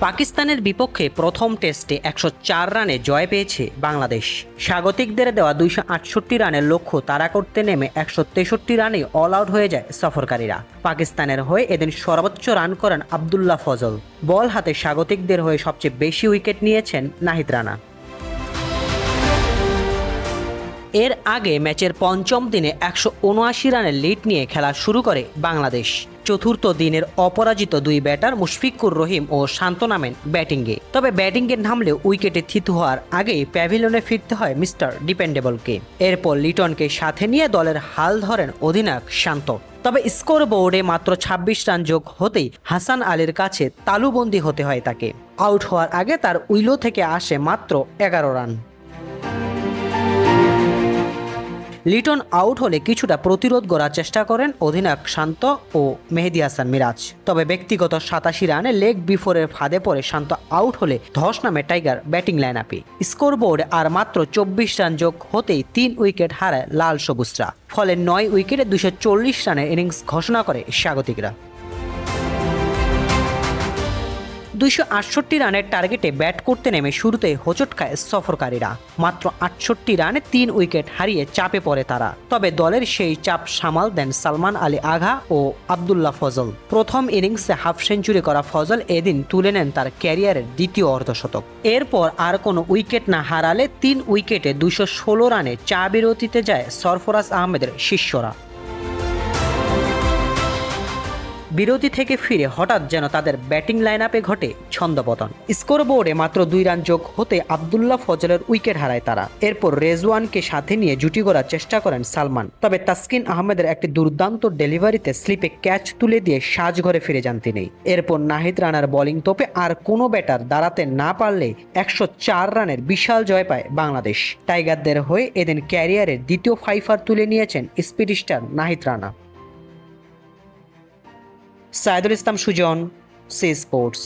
পাকিস্তানের বিপক্ষে প্রথম টেস্টে 104 রানে জয় পেয়েছে বাংলাদেশ। স্বাগতিকদের দেওয়া 268 রানের লক্ষ্য তাড়া করতে নেমে 163 রানে অল আউট হয়ে যায় সফরকারীরা। পাকিস্তানের হয়ে এদিন সর্বোচ্চ রান করেন আবদুল্লাহ ফজল। বল হাতে স্বাগতিকদের হয়ে সবচেয়ে বেশি উইকেট নিয়েছেন নাহিদ রানা। এর আগে ম্যাচের পঞ্চম দিনে 179 রানের লিড নিয়ে খেলা শুরু করে বাংলাদেশ। চতুর্থ দিনের অপরাজিত দুই ব্যাটার মুশফিকুর রহিম ও শান্ত নামেন ব্যাটিংয়ে। তবে ব্যাটিংয়ে নামলেও উইকেটে থিতু হওয়ার আগেই প্যাভিলিয়নে ফিরতে হয় মিস্টার ডিপেন্ডেবলকে। এরপর লিটনকে সাথে নিয়ে দলের হাল ধরেন অধিনায়ক শান্ত। তবে স্কোর বোর্ডে মাত্র 26 রান যোগ হতেই হাসান আলীর কাছে তালুবন্দী হতে হয় তাকে। আউট হওয়ার আগে তার উইলো থেকে আসে মাত্র 11 রান। লিটন আউট হলে কিছুটা প্রতিরোধ গড়ার চেষ্টা করেন অধিনায়ক শান্ত ও মেহেদী হাসান মিরাজ। তবে ব্যক্তিগত 87 রানে লেগ বিফোরের ফাঁদে পড়ে শান্ত আউট হলে ধস নামে টাইগার ব্যাটিং লাইন আপে। স্কোর বোর্ডে আর মাত্র 24 রান যোগ হতেই 3 উইকেট হারায় লাল সবুজরা। ফলে 9 উইকেটে 240 রানের ইনিংস ঘোষণা করে স্বাগতিকরা। 268 রানের টার্গেটে ব্যাট করতে নেমে শুরুতে হোঁচট খায় সফরকারীরা। মাত্র 68 রানে 3 উইকেট হারিয়ে চাপে পড়ে তারা। তবে দলের সেই চাপ সামাল দেন সালমান আলী আগা ও আবদুল্লাহ ফজল। প্রথম ইনিংসে হাফ সেঞ্চুরি করা ফজল এদিন তুলে নেন তার ক্যারিয়ারের দ্বিতীয় অর্ধশতক। এরপর আর কোনো উইকেট না হারালে 3 উইকেটে 216 রানে চা বিরতিতে যায় সরফরাজ আহমেদের শিষ্যরা। বিরতি থেকে ফিরে হঠাৎ যেন তাদের ব্যাটিং লাইন আপে ঘটে ছন্দপতন। স্কোর বোর্ডে মাত্র 2 রান যোগ হতে আবদুল্লাহ ফজলের উইকেট হারায় তারা। এরপর রেজওয়ানকে সাথে নিয়ে জুটি গড়ার চেষ্টা করেন সালমান। তবে তাসকিন আহমেদের একটি দুর্দান্ত ডেলিভারিতে স্লিপে ক্যাচ তুলে দিয়ে সাজঘরে ফিরে যান তিনি। এরপর নাহিদ রানার বোলিং তোপে আর কোনো ব্যাটার দাঁড়াতে না পারলে 104 রানের বিশাল জয় পায় বাংলাদেশ। টাইগারদের হয়ে এদিন ক্যারিয়ারের দ্বিতীয় ফাইফার তুলে নিয়েছেন speed star Nahid Rana. Saidul Islam Sujan, C sports.